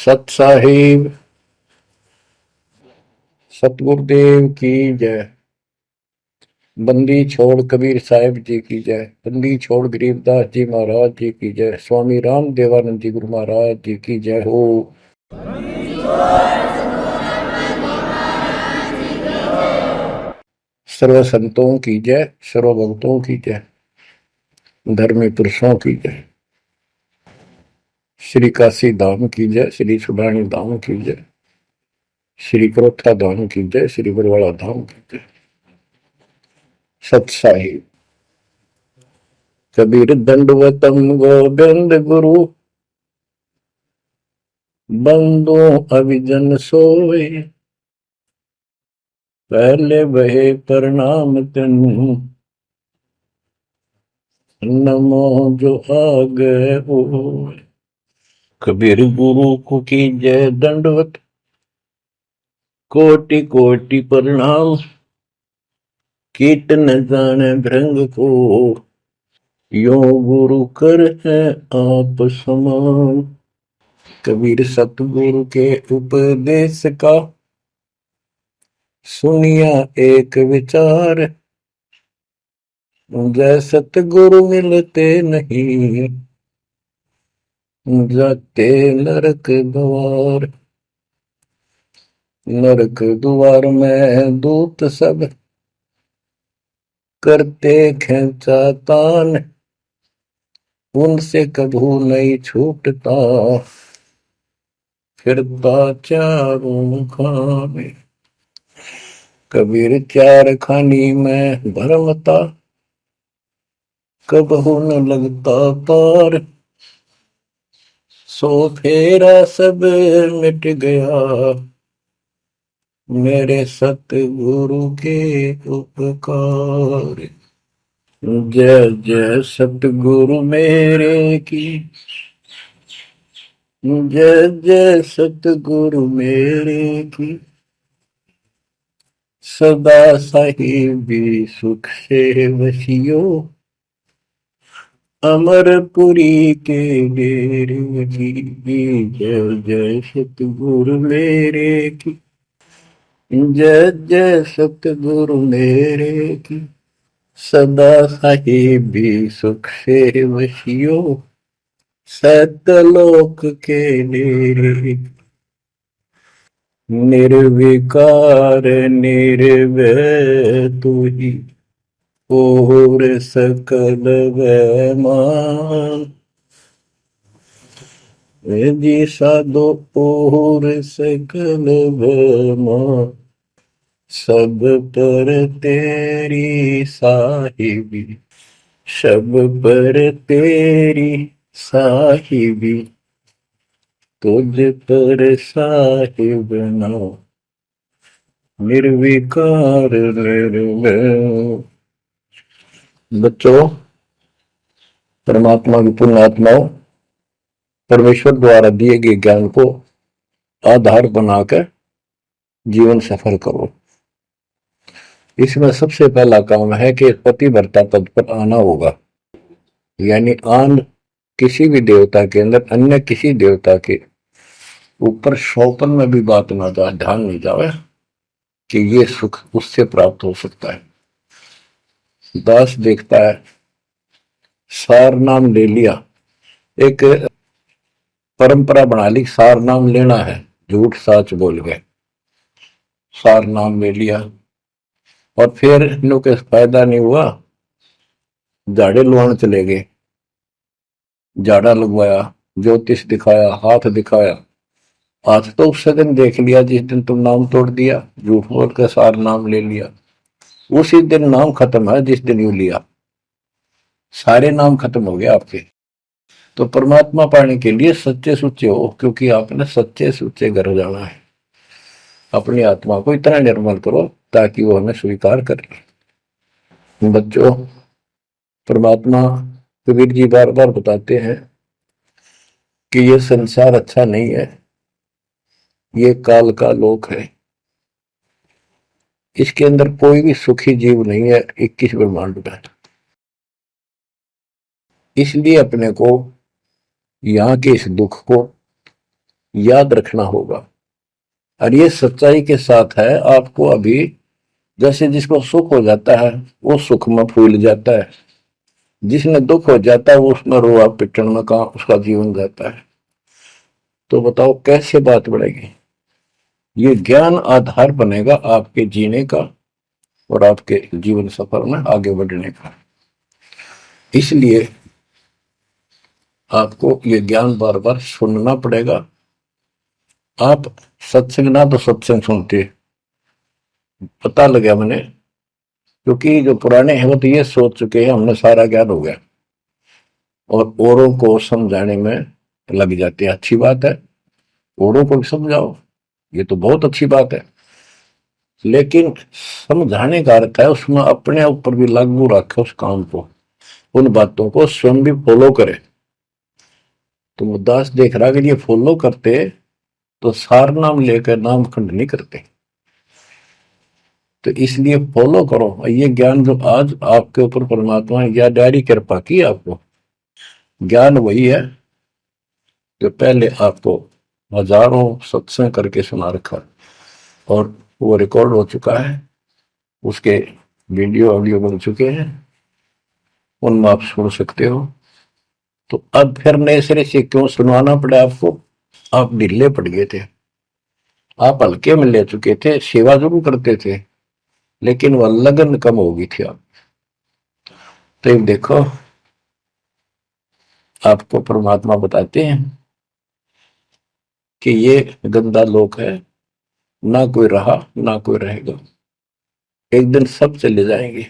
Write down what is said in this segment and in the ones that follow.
सत साहिब सतगुरुदेव की जय। बंदी छोड़ कबीर साहिब जी की जय। बंदी छोड़ गरीबदास जी महाराज जी की जय। स्वामी राम देवानंद जी गुरु महाराज जी की जय हो। सर्व संतों की जय, सर्व भक्तों की जय, धर्मी पुरुषों की जय। श्री काशी धाम की जय, श्री सुडानी धाम की जय, श्री क्रोथा धाम की जय, श्री बरवाड़ा धाम की जय। सत साहिब कबीर दंडवतम गोविंद गुरु, बंदो अभिजन सोए, पहले बहे प्रणाम तेनु, नमो जो आगे होए। कबीर गुरु को की जय दंडवत, कोटि कोटि प्रणाम, कीट न जाने भृंग को, यो गुरु कर है आप समान। कबीर सतगुरु के उपदेश का सुनिया एक विचार, जय सतगुरु मिलते नहीं, जाते नरक द्वार। नरक द्वार में दूत सब करते खेचा तान, उनसे कभू नहीं छूटता, फिरता चारों खाने। कबीर चार खानी में भरमता, कबहू न लगता पार, सो फेरा सब मिट गया, मेरे सतगुरु के उपकार। जय जय सतगुरु मेरे की, जय जय सतगुरु मेरे की, सदा साहिबी सुख से वसियो, अमरपुरी के डेरे की। जय जय सतगुरु मेरे की, जय जय सतगुरु मेरे की, सदा साहिबी सुख से वसियो, सतलोक के डेरे। निर्विकार निर्भय तू ही, और सकल वैमान, जी साधो और सकल वैमान, सब पर तेरी साहिबी, सब पर तेरी साहिबी, तुझ पर साहिब ना, निर्विकार निर्भय। बच्चों, परमात्मा की पुण्य आत्माओं, परमेश्वर द्वारा दिए गए ज्ञान को आधार बनाकर जीवन सफल करो। इसमें सबसे पहला काम है कि पतिव्रता पद पर आना होगा, यानी आन किसी भी देवता के अंदर अन्य किसी देवता के ऊपर शौपन में भी बात ना जाए, ध्यान नहीं जाए कि ये सुख उससे प्राप्त हो सकता है। दास देखता है, सार नाम ले लिया, एक परंपरा बना ली, सार नाम लेना है, झूठ साच बोल गए, सार नाम ले लिया और फिर इनों के फायदा नहीं हुआ, झाड़े लुहान चले गए, झाड़ा लगवाया, ज्योतिष दिखाया, हाथ दिखाया, हाथ तो उस दिन देख लिया जिस दिन तुम नाम तोड़ दिया, झूठ बोल कर सार नाम ले लिया, उसी दिन नाम खत्म है जिस दिन यू लिया, सारे नाम खत्म हो गए आपके। तो परमात्मा पाने के लिए सच्चे सुच्चे हो, क्योंकि आपने सच्चे सुच्चे घर जाना है। अपनी आत्मा को इतना निर्मल करो ताकि वो हमें स्वीकार करे। बच्चों, परमात्मा कबीर जी बार बार बताते हैं कि ये संसार अच्छा नहीं है, ये काल का लोक है, इसके अंदर कोई भी सुखी जीव नहीं है 21 ब्रह्मांड में। इसलिए अपने को यहाँ के इस दुख को याद रखना होगा। और ये सच्चाई के साथ है। आपको अभी जैसे जिसको सुख हो जाता है वो सुख में फूल जाता है, जिसने दुख हो जाता है वो उसमें रोआ पिटन में कहा उसका जीवन जाता है। तो बताओ कैसे बात बढ़ेगी। ये ज्ञान आधार बनेगा आपके जीने का और आपके जीवन सफर में आगे बढ़ने का। इसलिए आपको ये ज्ञान बार बार सुनना पड़ेगा। आप सत्संग ना तो सत्संग सुनते, पता लगा मैंने, क्योंकि जो पुराने हैं वो तो ये सोच चुके हैं हमने सारा ज्ञान हो गया, और औरों को समझाने में लग जाते हैं। अच्छी बात है, औरों को भी समझाओ, ये तो बहुत अच्छी बात है। लेकिन समझाने का अर्थ है उसमें अपने ऊपर भी लागू रखे उस काम को, उन बातों को स्वयं भी फॉलो करे। तो मुद्दास देख रहा कि ये फॉलो करते तो सार नाम लेकर नाम खंड नहीं करते। तो इसलिए फॉलो करो ये ज्ञान जो आज आपके ऊपर परमात्मा ने या डायरी कृपा की आपको। ज्ञान वही है जो पहले आपको हजारों सत्संग करके सुना रखा और वो रिकॉर्ड हो चुका है, उसके वीडियो ऑडियो बन चुके हैं, उनमें आप सुन सकते हो। तो अब फिर नए सिरे से क्यों सुनवाना पड़ा आपको। आप ढीले पड़ गए थे, आप हल्के में ले चुके थे, सेवा जरूर करते थे लेकिन वह लगन कम हो गई थी आप। तो देखो आपको परमात्मा बताते हैं कि ये गंदा लोक है, ना कोई रहा ना कोई रहेगा, एक दिन सब चले जाएंगे।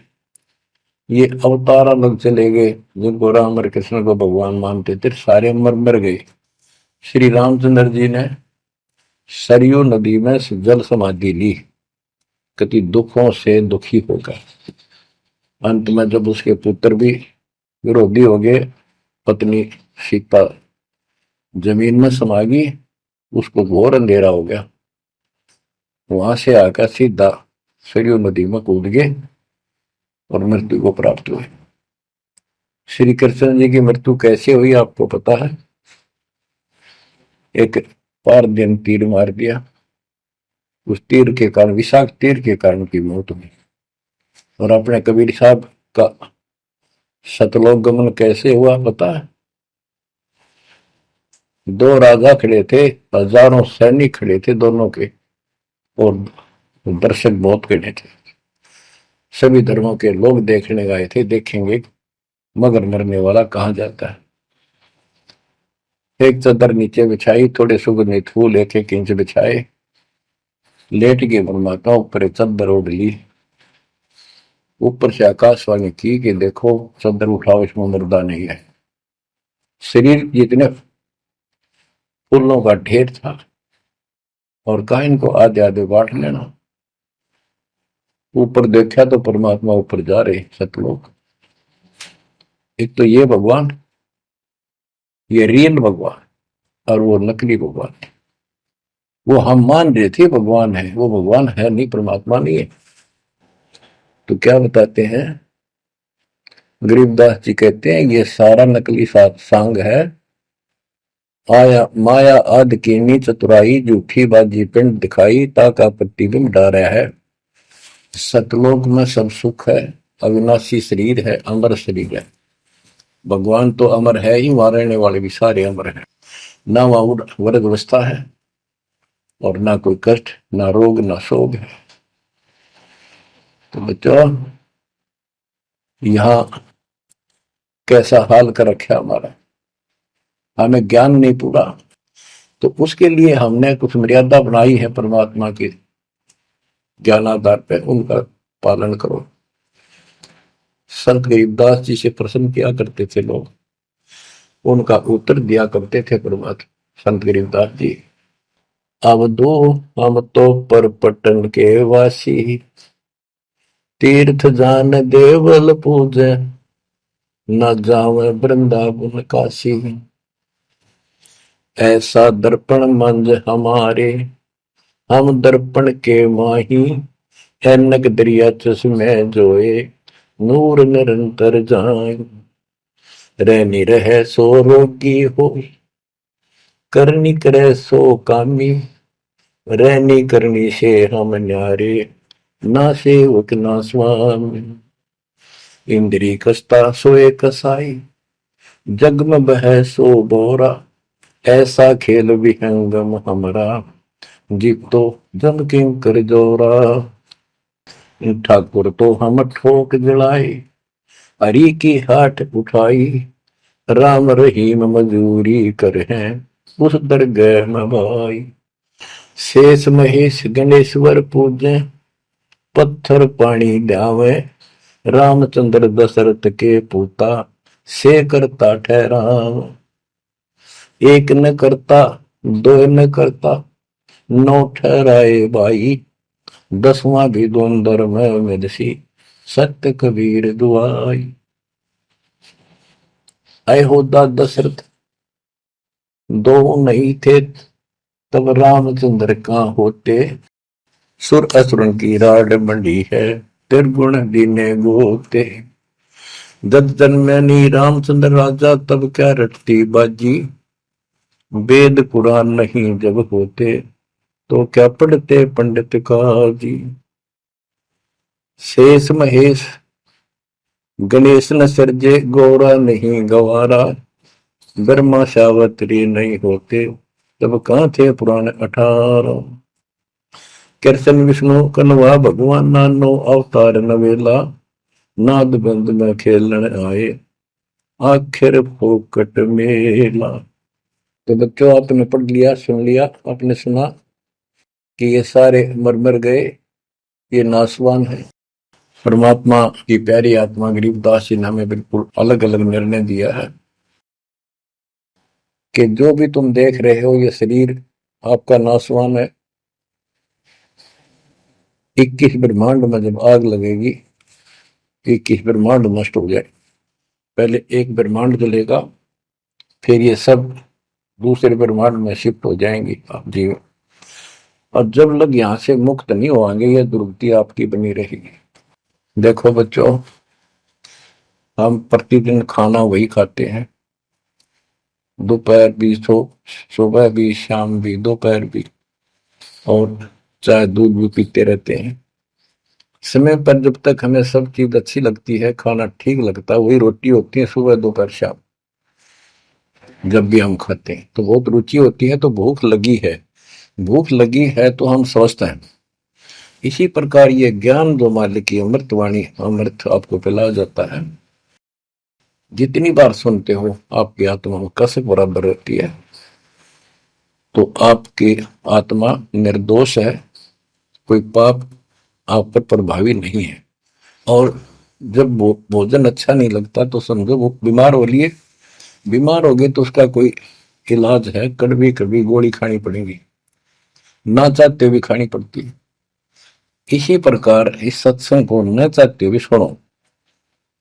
ये अवतार अलग चले गए, जिनको राम और कृष्ण को भगवान मानते थे सारे मर मर गए। श्री रामचंद्र जी ने सरयू नदी में जल समाधि ली, कति दुखों से दुखी होकर। अंत में जब उसके पुत्र भी विरोधी हो गए, पत्नी सीता जमीन में समा गई, उसको घोर अंधेरा हो गया। वहां से आकर सीधा सरयू नदी में कूद गए और मृत्यु को प्राप्त हुए। श्री कृष्ण जी की मृत्यु कैसे हुई आपको पता है। एक पार दिन तीर मार दिया, उस तीर के कारण, विषाक्त तीर के कारण की मौत हुई। और अपने कबीर साहब का सतलोक गमन कैसे हुआ पता है। दो राजा खड़े थे, हजारों सैनिक खड़े थे दोनों के, और दर्शक बहुत खड़े थे। सभी धर्मों के लोग देखने गए थे, देखेंगे मगर मरने वाला कहां जाता है। एक चादर नीचे बिछाई, थोड़े सुगंधित फूल एक एक इंच बिछाए, लेट के परमात्मा ऊपर चादर ओढ़ ली। ऊपर से आकाशवाणी की कि देखो चादर उठाओ, इसमें मुर्दा नहीं है। शरीर जितने फूलों का ढेर था, और कहा इनको आधे आधे बांट लेना। ऊपर देखा तो परमात्मा ऊपर जा रहे सतलोक। एक तो ये भगवान, ये रियल भगवान, और वो नकली भगवान। वो हम मान रहे थे भगवान है, वो भगवान है नहीं, परमात्मा नहीं है। तो क्या बताते हैं गरीबदास जी, कहते हैं ये सारा नकली सांग है। आया माया आदि कीनी चतुराई, झूठी बाजी पिंड दिखाई, ताका प्रतिबिंब डारा है। सतलोक में सब सुख है, अविनाशी शरीर है, अमर शरीर है। भगवान तो अमर है ही, वहां रहने वाले भी सारे अमर हैं। ना वहां वर्ग अवस्था है, और ना कोई कष्ट, ना रोग, ना शोक है। तो बच्चों यहां कैसा हाल कर रखा हमारा, हमें ज्ञान नहीं पूरा, तो उसके लिए हमने कुछ मर्यादा बनाई है परमात्मा के ज्ञान आधार पे, उनका पालन करो। संत गरीबदास जी से प्रश्न किया करते थे लोग, उनका उत्तर दिया करते थे परमात्मा संत गरीबदास जी। अब दो हम तो पर पटन के वासी, तीर्थ जान देवल पूजे, न जावे वृंदावन काशी। ऐसा दर्पण मंज हमारे, हम दर्पण के माही, ऐनक दरिया चश्मे जोए, नूर निरंतर जाए। रहनी रहे सो रोगी हो, करनी करे सो कामी, रहनी करनी से हम न्यारे, ना सेवक ना स्वामी। इंद्री कसता सोए कसाई, जग में बह सो बोरा, ऐसा खेल विहंगम हमरा, जीव तो जम किं कर जोरा। ठाकुर तो हम ठोक जड़ाए, हरि की हाट उठाई, राम रहीम मजूरी कर हैं, उस दरगह में भाई। शेष महेश गणेश्वर पूजे, पत्थर पानी ल्यावे, रामचंद्र दशरथ के पूता, से करता ठहराव। एक न करता दो न करता, नौ ठहराए भाई, दसवां भी द्वंद्व में मेदसी, सत्य कबीर दुआई। अय होता दशरथ दो नहीं थे, तब रामचंद्र का होते, सुर असुरन की राड मंडी है, त्रिगुण दीने गोते। जब जन्मनी रामचंद्र राजा, तब क्या रटती बाजी, वेद पुराण नहीं जब होते, तो क्या पढ़ते पंडित काजी। शेष महेश गणेश न सर्जे, गौरा नहीं गवारा, ब्रह्मा सावत्री नहीं होते, तब कहां थे पुराण 18। कृष्ण विष्णु कन्वा भगवान, नानो अवतार नवेला, नाद बंद में खेलन आए, आखिर फोकट मेला। तो बच्चों आपने पढ़ लिया, सुन लिया, आपने सुना कि ये सारे मर मर गए, ये नासवान है। परमात्मा की प्यारी आत्मा गरीबदास जी ने हमें बिल्कुल अलग अलग निर्णय दिया है कि जो भी तुम देख रहे हो ये शरीर आपका नासवान है। 21 ब्रह्मांड में जब आग लगेगी, 21 ब्रह्मांड नष्ट हो जाए, पहले एक ब्रह्मांड जलेगा, फिर ये सब दूसरे ब्रह्मांड में शिफ्ट हो जाएंगे आप जीव। और जब लग यहां से मुक्त नहीं होंगे, ये दुर्गति आपकी बनी रहेगी। देखो बच्चों, हम प्रतिदिन खाना वही खाते हैं, दोपहर भी, सुबह भी, शाम भी, दोपहर भी, और चाय दूध भी पीते रहते हैं। समय पर जब तक हमें सब चीज अच्छी लगती है, खाना ठीक लगता है, वही रोटी होती है सुबह दोपहर शाम। जब भी हम खाते हैं तो बहुत रुचि होती है, तो भूख लगी है, भूख लगी है तो हम स्वस्थ हैं। इसी प्रकार ये ज्ञान जो मालिक की अमृतवाणी, अमृत आपको पिलाया जाता है, जितनी बार सुनते हो आपकी आत्मा में कसक बराबर रहती है। तो आपकी आत्मा निर्दोष है, कोई पाप आप पर प्रभावी नहीं है। और जब भोजन अच्छा नहीं लगता तो समझो वो बीमार हो लिए, बीमार हो गए तो उसका कोई इलाज है, कड़वी कड़वी गोली खानी पड़ेगी, ना चाहते हुए खानी पड़ती है। इसी प्रकार इस सत्संग को न चाहते हुए सुनो,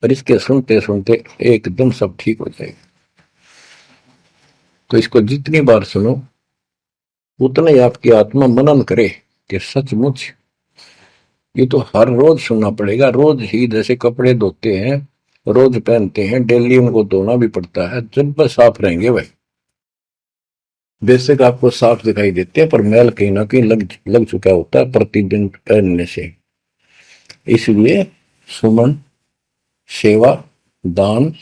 और इसके सुनते सुनते एकदम सब ठीक हो जाएगा। तो इसको जितनी बार सुनो उतना ही आपकी आत्मा मनन करे कि सचमुच ये तो हर रोज सुनना पड़ेगा। रोज ही जैसे कपड़े धोते हैं, रोज पहनते हैं, डेली उनको धोना भी पड़ता है, जब बस साफ रहेंगे वह बेशक आपको साफ दिखाई देते हैं, पर मैल कहीं ना कहीं लग चुका होता है प्रतिदिन पहनने से। इसलिए सुमन, सेवा, दान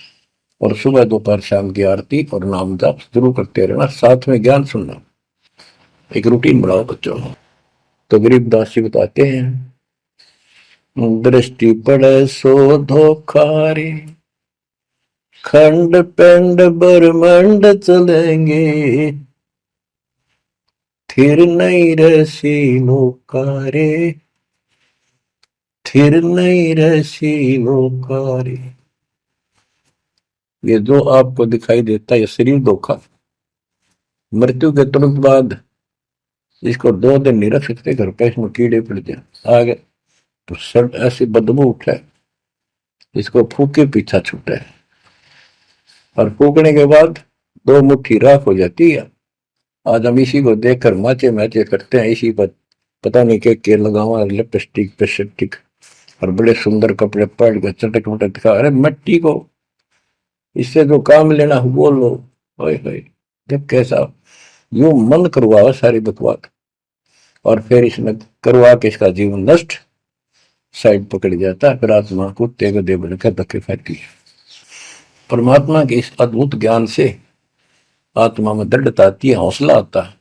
और सुबह दोपहर शाम की आरती और नाम जाप जरूर करते रहना, साथ में ज्ञान सुनना, एक रूटीन बनाओ बच्चों। तो गरीबदास जी बताते हैं, दृष्टि पड़े सो धोखारी, खंड पिंड ब्रह्मांड चलेंगे, थिर नहीं रसी लोकारे, थिर नहीं रसी लोकारे। ये जो आपको दिखाई देता है ये शरीर धोखा, मृत्यु के तुरंत बाद इसको 2 दिन नहीं रख सकते घर पे, इसमें कीड़े पड़ जाए आगे तो सर ऐसी बदबू उठे, इसको फूके पीछा छूटे, और फूकने के बाद 2 मुट्ठी राख हो जाती है। आज हम इसी को देखकर माचे माचे करते हैं, इसी पर पता नहीं क्या लगावा, लिपस्टिक पेस्टिक और बड़े सुंदर कपड़े पहन कर चटक मटक दिखा। अरे मिट्टी को इससे जो काम लेना वो लो, जब कैसा यूं मन करवा सारी बकवास, और फिर इसने करवा के इसका जीवन नष्ट साइड पकड़ जाता है। फिर आत्मा कुत्ते गधे बनकर धक्के खाती है। परमात्मा के इस अद्भुत ज्ञान से आत्मा में दृढ़ता आती है, हौसला आता है,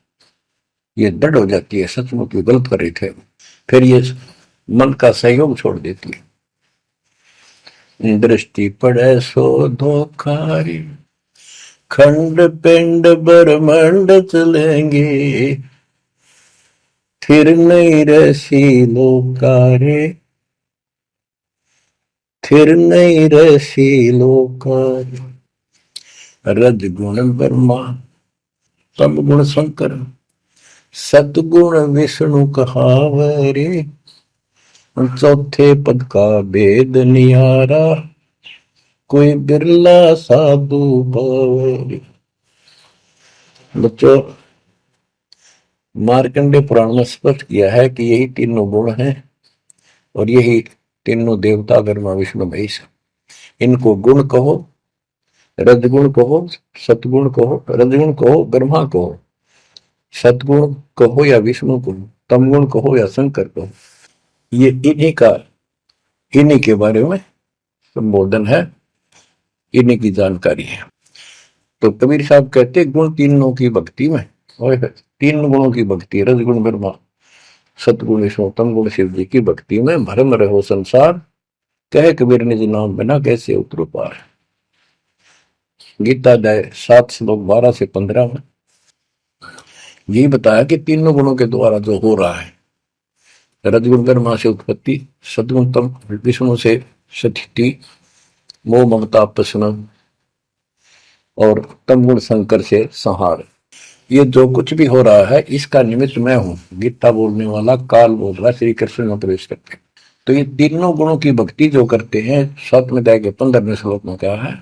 ये दृढ़ हो जाती है, सचमुच गलत कर रहे थे। फिर ये मन का सहयोग छोड़ देती है। दृष्टि पड़े सो धोखारी, खंड पिंड ब्रह्मंड चलेंगे, फिर नहीं रसी लोकारे, फिर नहीं रसी लोकारे। रजगुण ब्रह्मा, तम गुण शंकर, सतगुण विष्णु कहावरे, चौथे पद का भेद नियारा, कोई बिरला साधु पावरे। बच्चों, मार्कंडे पुराण में स्पष्ट किया है कि यही तीनों गुण हैं और यही तीनों देवता ब्रह्मा विष्णु महेश। इनको गुण कहो, रजगुण कहो, सतगुण कहो, रजगुण कहो ब्रह्मा कहो, सतगुण कहो या विष्णु कहो, तमगुण कहो या शंकर कहो, ये इन्हीं के बारे में संबोधन है, इन्हीं की जानकारी है। तो कबीर साहब कहते गुण तीनों की भक्ति में, और तीन गुणों की भक्ति, रजगुण ब्रह्मा, सतगुण विष्णु, तमगुण शिव जी की भक्ति में भरम रहो संसार, कहे कबीर निज नाम बिना कैसे उतरो पार। गीता अध्याय 7 श्लोक 12 से 15 में यही बताया कि तीनों गुणों के द्वारा जो हो रहा है, रजगुण ब्रह्मा से उत्पत्ति, सदगुण तम विष्णु से स्थिति, मोह ममता प्रश्न, और तमगुण शंकर से संहार, ये जो कुछ भी हो रहा है इसका निमित्त मैं हूं। गीता बोलने वाला काल बोल रहा, श्री कृष्ण में प्रवेश करते। तो ये तीनों गुणों की भक्ति जो करते हैं, 7वें अध्याय के 15वें श्लोक में कहा है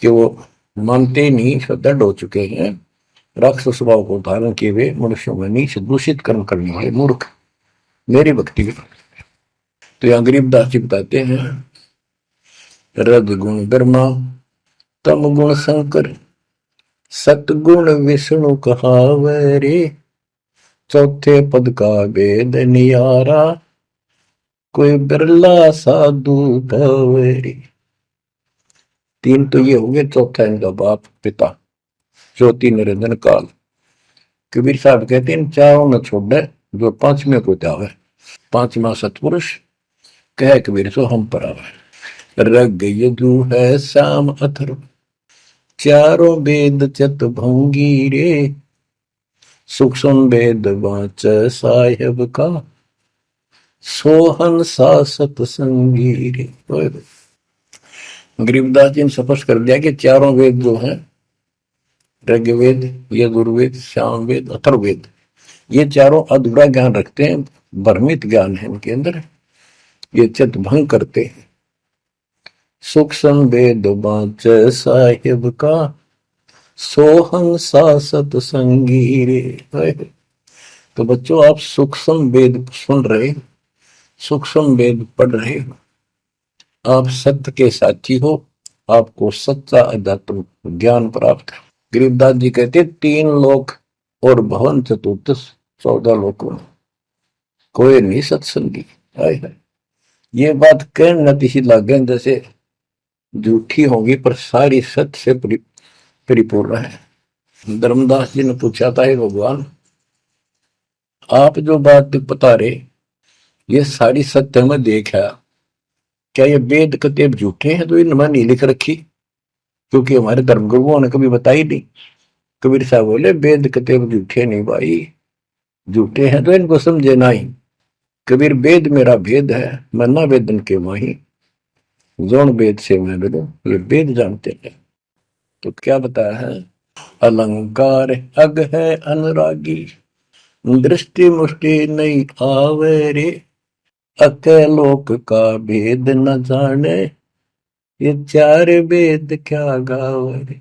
कि वो मानते नहीं, दृढ़ हो चुके हैं, राक्षस स्वभाव को धारण किए हुए मनुष्यों में नीच दूषित कर्म करने वाले मूर्ख मेरी भक्ति में। तो यहाँ गरीबदास जी बताते हैं, रजगुण ब्रह्मा, तम गुण शंकर, सतगुण विष्णु कहावरे, चौथे पद का भेद नियारा, कोई बिरला साधु पावरे। तीन तो ये हो गए, चौथा इनका बाप पिता ज्योति निरंजन काल। कबीर साहब कहते हैं चारों न छोड़े जो पांचवें को जावे, पांचवा सतपुरुष कह कबीर सो हम पर आवे। रग यदु है श्याम अथर्व, चारों वेद चत भंगी रे, सूक्ष्म वेद वाच साहेब का, सोहन सा सतसंगी रे। गरीबदास जी ने स्पष्ट कर दिया कि चारों वेद जो है, ऋग्वेद, यजुर्वेद, सामवेद, अथर्ववेद, ये चारों अधूरा ज्ञान रखते हैं, भ्रमित ज्ञान है इनके अंदर, ये चित भंग करते हैं। सूक्ष्म वेद बाच साहिब का, सोहन सा सतसंगी रे। तो बच्चों, आप सूक्ष्म वेद सुन रहे, सूक्ष्म वेद पढ़ रहे, आप सत्य के साथी हो, आपको सच्चा अध्यात्म ज्ञान प्राप्त है। गरीबदास जी कहते 3 लोक और भवन चतुर्दश 14 लोकों में कोई नहीं सत्संगी। ये बात कहने नतीशी लागे जैसे झूठी होगी, पर सारी सत्य से परिपूर्ण है। धर्मदास जी ने पूछा था, हे भगवान, आप जो बात बता रहे ये सारी सत्य में देखा, क्या ये वेद कतेब झूठे हैं तो इनमें नहीं लिख रखी? क्योंकि हमारे धर्म गुरुओं ने कभी बताई नहीं। कबीर साहब बोले वेद कतेब झूठे नहीं भाई, झूठे हैं तो इनको समझे नहीं। कबीर वेद मेरा भेद है, मैं ना वेदन के माही, जोन वेद से मैं मिलूं, ये वेद जानते हैं। तो क्या बताया है, अलंकार अग है अनुरागी, दृष्टि मुष्टि नहीं आवे रे, अकलोक का भेद न जाने, ये 4 वेद क्या गावे।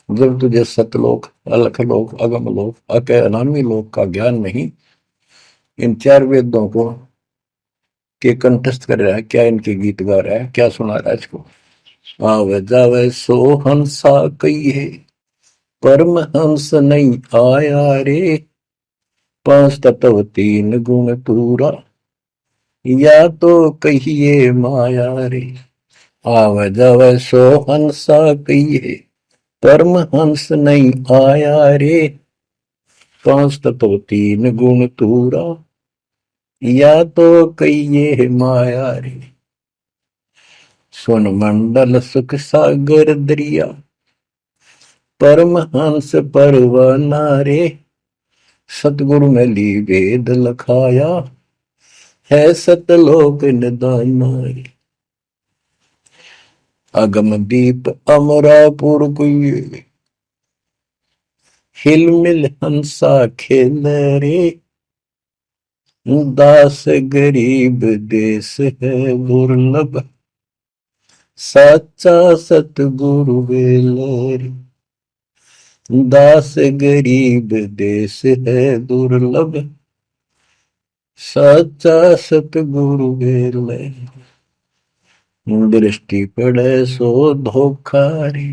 जब तुझे सतलोक, अलखलोक, अगमलोक, अक अनामी लोक का ज्ञान नहीं, इन 4 वेदों को के कंठस्थ कर रहा है, क्या इनके गीत गा रहा है, क्या सुना रहा है इसको। आवे जावे सो हंसा कही है, परमहंस नहीं आया रे, पांच तत्व तीन गुण पूरा, या तो कहिए माया रे, आव जव सो हंसा कहिए। परमहंस नहीं आया रे, पांच तत्व तीन गुण पूरा, या तो कहिए माया रे। सुन मंडल सुख सागर दरिया, परमहंस परवाना रे, सतगुरु में ली वेद लखाया, है सतलोक निदाना रे। अगम दीप अमरापुर कुए, हिल मिल हंसा खेल रे, दास गरीब देश है दुर्लभ, साचा सतगुरु वेल रे। दास गरीब देश है दुर्लभ, साचा सतगुरु वेल रे। दृष्टि पड़े सो धोखा रे,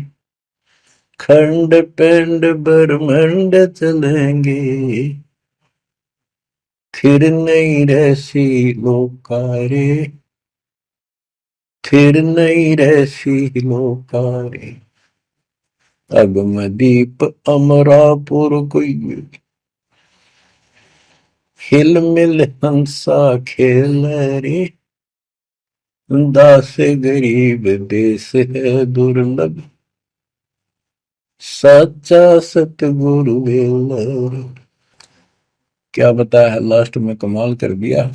खंड पिंड ब्रह्मंड चलेंगे, फिर नहीं रहसी लोकारे, फिर नहीं रहसी लोकारे। अगम दीप अमरापुर कोई, हिल मिल हंसा खेल रे, दास गरीब देश है दुर्लभ, सच्चा सतगुरु वेल। क्या बताया लास्ट में, कमाल कर दिया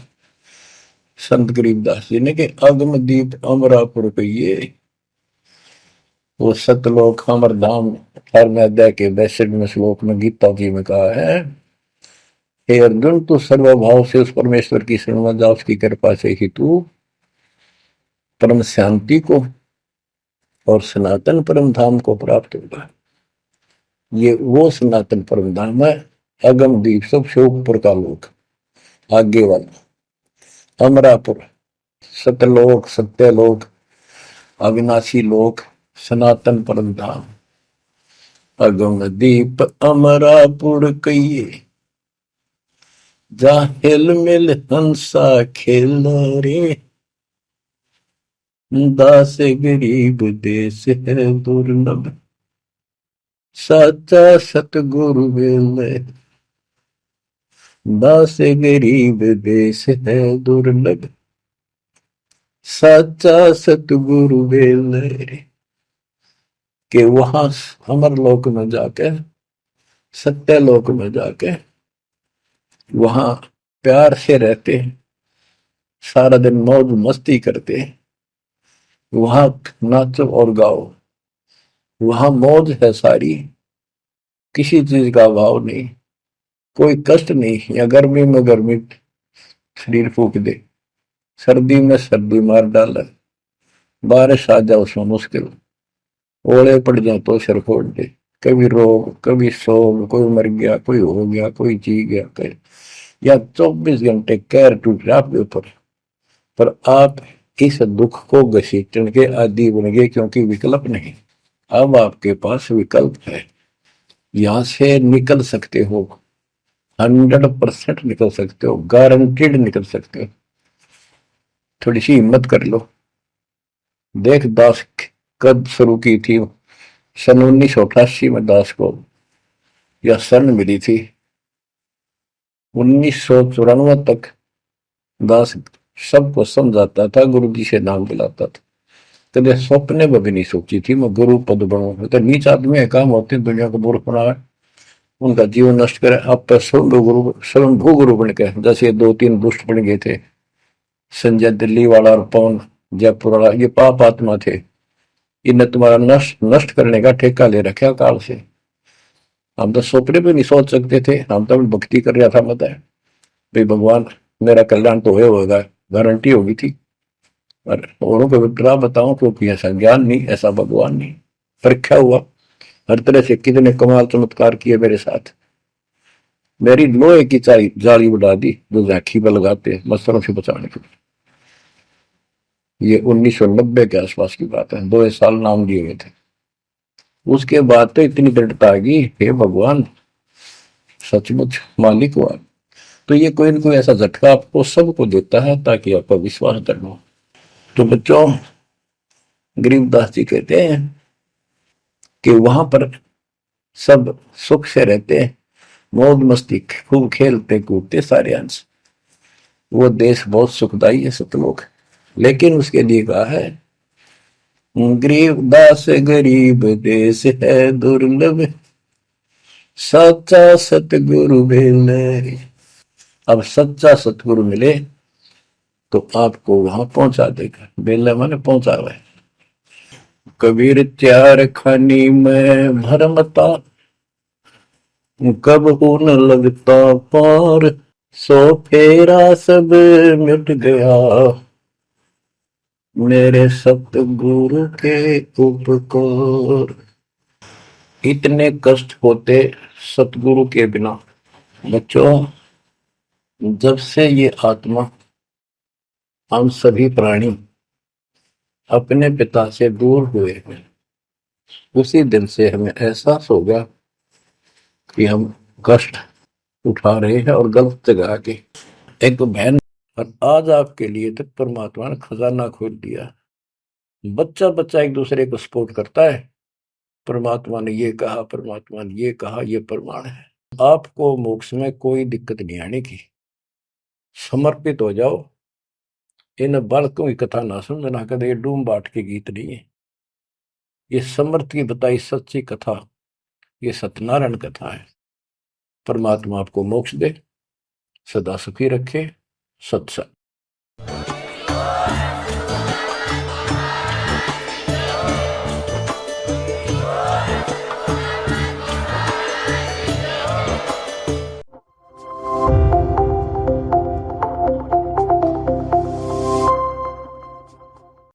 संत गरीबदास जी ने कि अगम दीप अमरापुर कहिए, वो सतलोक अमर धाम 18वें अध्याय के 62वें श्लोक में गीता जी में कहा है, हे अर्जुन तू सर्वभाव से उस परमेश्वर की शरण में जा, उसकी कृपा से ही तू परम शांति को और सनातन परम धाम को प्राप्त होगा। ये वो सनातन परम धाम है, अगम दीप सबसे ऊपर का लोक, आगे वाला अमरापुर, सतलोक सत्यलोक अविनाशी लोक, सनातन परम धाम। अगम दीप अमरापुर कहिए, जा हिल मिल हंसा खेल रे, दास गरीब देश है दुर्लभ, साचा सतगुरु वेल। दास गरीब देश है दुर्लभ, साचा सतगुरु वेल। कि वहां अमर लोक में जाके, सत्य लोक में जाके वहां प्यार से रहते, सारा दिन मौज मस्ती करते, वहां नाचो और गाओ, वहां मौज है सारी, किसी चीज का अभाव नहीं, कोई कष्ट नहीं। या गर्मी में गर्मी शरीर फूक दे, सर्दी में सर्दी मार डाले, बारिश आ जाए उसमें मुश्किल, ओले पड़ जाए तो सिर फोड़ दे, कभी रोग कभी शोक, कोई मर गया कोई हो गया कोई जी गया, कोई या 24 घंटे कैर टूट रहा आपके ऊपर, पर आप इस दुख को घसीटने के आदि बन गए, क्योंकि विकल्प नहीं। अब आपके पास विकल्प है, यहां से निकल सकते हो, 100% निकल सकते हो, गारंटीड निकल सकते हो। थोड़ी सी हिम्मत कर लो। देख दास कब शुरू की थी, सन 1988 में दास को यह शरण मिली थी। 1994 तक दास सबको समझाता था, गुरु जी से नाम दिलाता था, कदे सपने में भी नहीं सोची थी मैं गुरु पद बनूं। तो नीच आदमी है, काम होते हैं दुनिया को मूर्ख बनाए, उनका जीवन नष्ट करे, आप स्वयंभू गुरु बन के, जैसे 2-3 दुष्ट बन गए थे, संजय दिल्ली वाला और पवन जयपुर वाला, ये पाप आत्मा थे, इन्हें तुम्हारा नष्ट करने का ठेका ले रखा काल से। हम तो सपने भी नहीं सोच सकते थे, हम तो भक्ति कर रहा था, बताए भाई भगवान मेरा कल्याण तो होगा, गारंटी होगी थी। और औरों को विग्रह बताऊं क्योंकि ऐसा ज्ञान नहीं, ऐसा भगवान नहीं। परीक्षा हुआ हर तरह से, कितने कमाल चमत्कार किए मेरे साथ, मेरी लोहे की जाली उड़ा दी जो झांकी पर लगाते मच्छरों से बचाने के लिए। ये 1990 के आसपास की बात है, 2 साल नाम दिए हुए थे। उसके बाद तो इतनी दृढ़ता आ गई, हे भगवान सचमुच मालिक हुआ। तो ये कोई ना कोई ऐसा झटका आपको सबको देता है ताकि आपका विश्वास दृढ़ हो। तो बच्चों, गरीबदास जी कहते हैं कि वहां पर सब सुख से रहते हैं, मौज मस्ती खूब खेलते कूदते सारे अंश, वो देश बहुत सुखदाई है सतलोक। लेकिन उसके लिए कहा है, गरीबदास गरीब देश है दुर्लभ, सच्चा सतगुरु मिले। अब सच्चा सतगुरु मिले तो आपको वहां पहुंचा देगा। बेला माने पहुंचा हुआ है। कबीर चार खानी में भरमता, कब हो न लगता पार, सो फेरा सब मिट गया, मेरे सतगुरु के उपकार। इतने कष्ट होते सतगुरु के बिना। बच्चों, जब से ये आत्मा, हम सभी प्राणी अपने पिता से दूर हुए हैं, उसी दिन से हमें एहसास हो गया कि हम कष्ट उठा रहे हैं और गलत जगह आके। एक बहन, और आज आपके लिए तो परमात्मा ने खजाना खोल दिया। बच्चा बच्चा एक दूसरे को सपोर्ट करता है, परमात्मा ने ये कहा, परमात्मा ने ये कहा, ये प्रमाण है। आपको मोक्ष में कोई दिक्कत नहीं आने की। समर्पित हो जाओ। इन बालकों की कथा ना समझना कदे, ये डूम बाट के गीत नहीं है। ये समर्थ की बताई सच्ची कथा, ये सत्यनारायण कथा है। परमात्मा आपको मोक्ष दे, सदा सुखी रखे। सत्संग।